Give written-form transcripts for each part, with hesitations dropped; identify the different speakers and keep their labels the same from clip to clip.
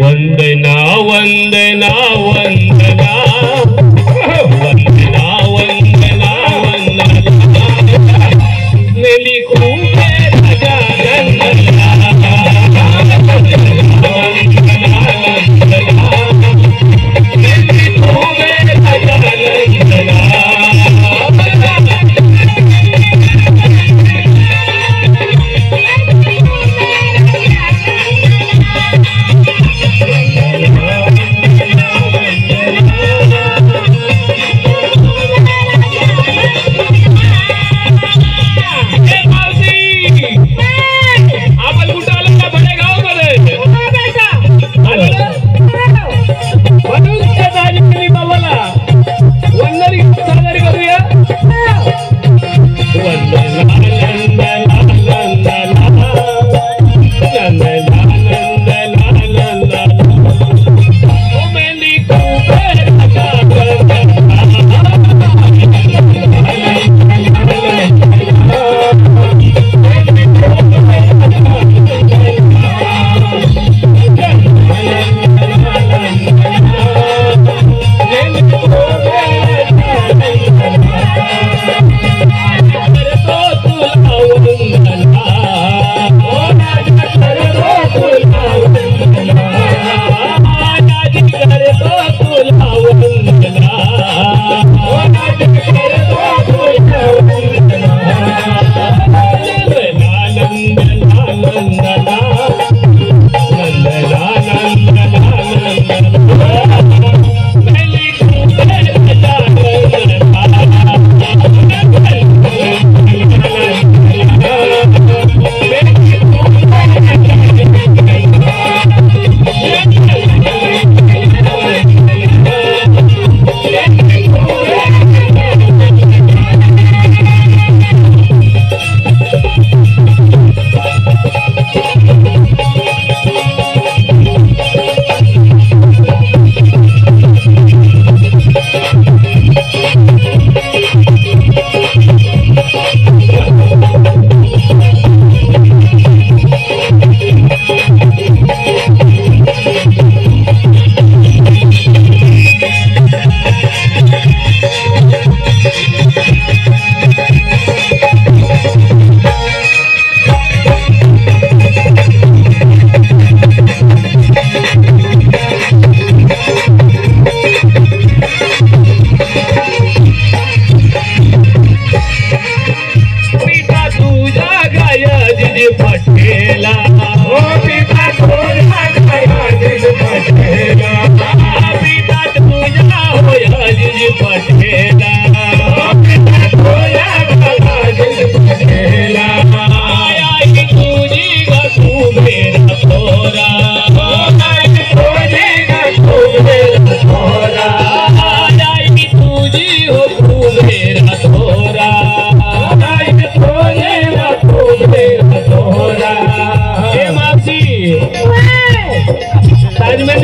Speaker 1: वंदना वंदना वंदना वंदना वंदना वंदना मेली खूब राजा वंदना वंदना मेली खूब राजा वंदना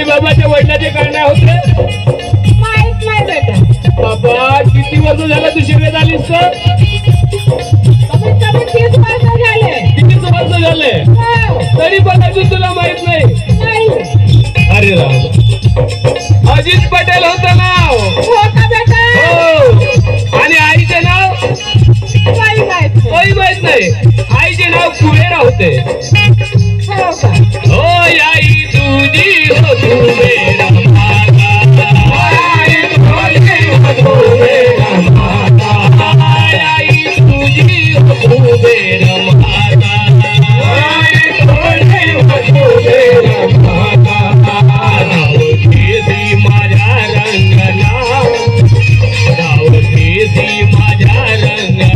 Speaker 1: बाबाच्या वडिलाचे काय नाव होते
Speaker 2: माहित नाही बेटा.
Speaker 1: बाबा किती वर्ष झालं तू शिवेत आलीस तर
Speaker 2: कमीत कमी 30 वर्ष झाले.
Speaker 1: किती वर्ष झाले
Speaker 2: हो.
Speaker 1: तरी पण अजून तुला माहित नाही.
Speaker 2: नाही.
Speaker 1: अरे राम अजित पटेल होतं नाव.
Speaker 2: हो का बेटा.
Speaker 1: हो आणि आईचे नाव
Speaker 2: काही माहित नाही.
Speaker 1: काही माहित नाही. आईचे नाव कुबेरा होते.
Speaker 2: हो का.
Speaker 1: हो आई तुझी हो कुबेरा माता आई तुझी हो कुबेरा माता आई तुझी हो कुबेरा माता आई तुझी हो कुबेरा माता नाव घेसी माझ्या रंगना नाव घेसी माझ्या रंगना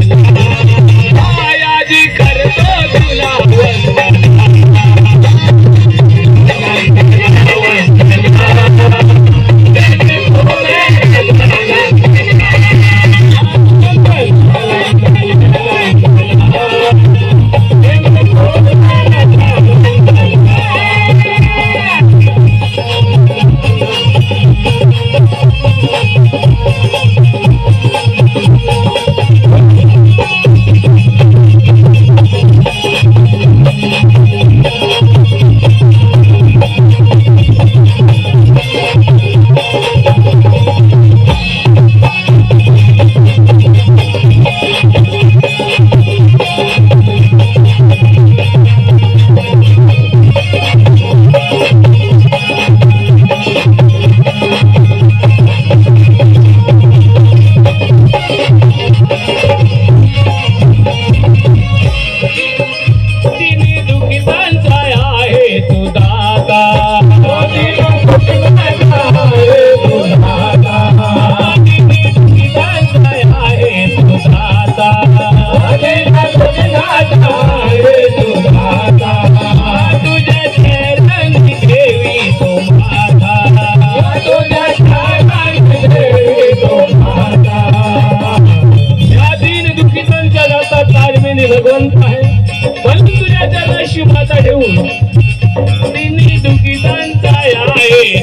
Speaker 1: आयाजी करतो तुला वंदना अशी माता ठेवून तिन्ही दुखितांचा आहे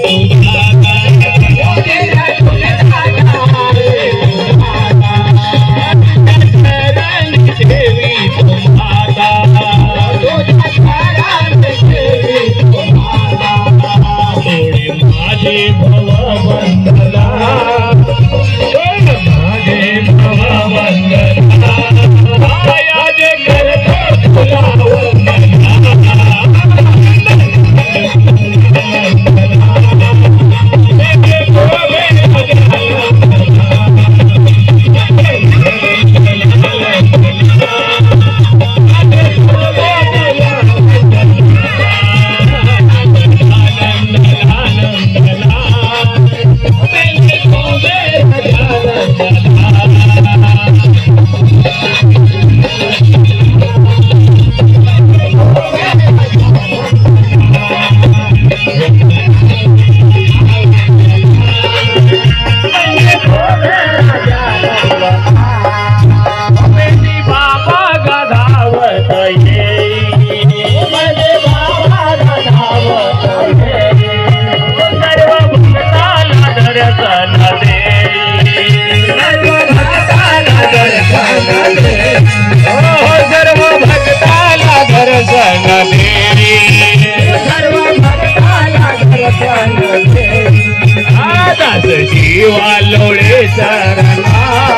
Speaker 1: जीवा लोळे चरणा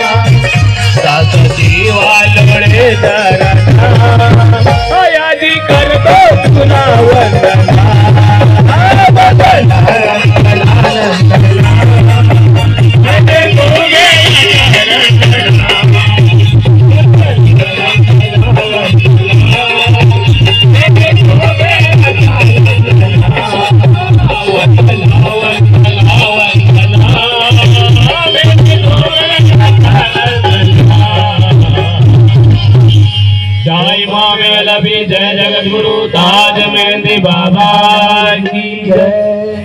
Speaker 1: सात जीवा लोळे चरणा यादी करतो तुला वंदना जय जगद्गुरु ताज मेहंदी बाबा की जय।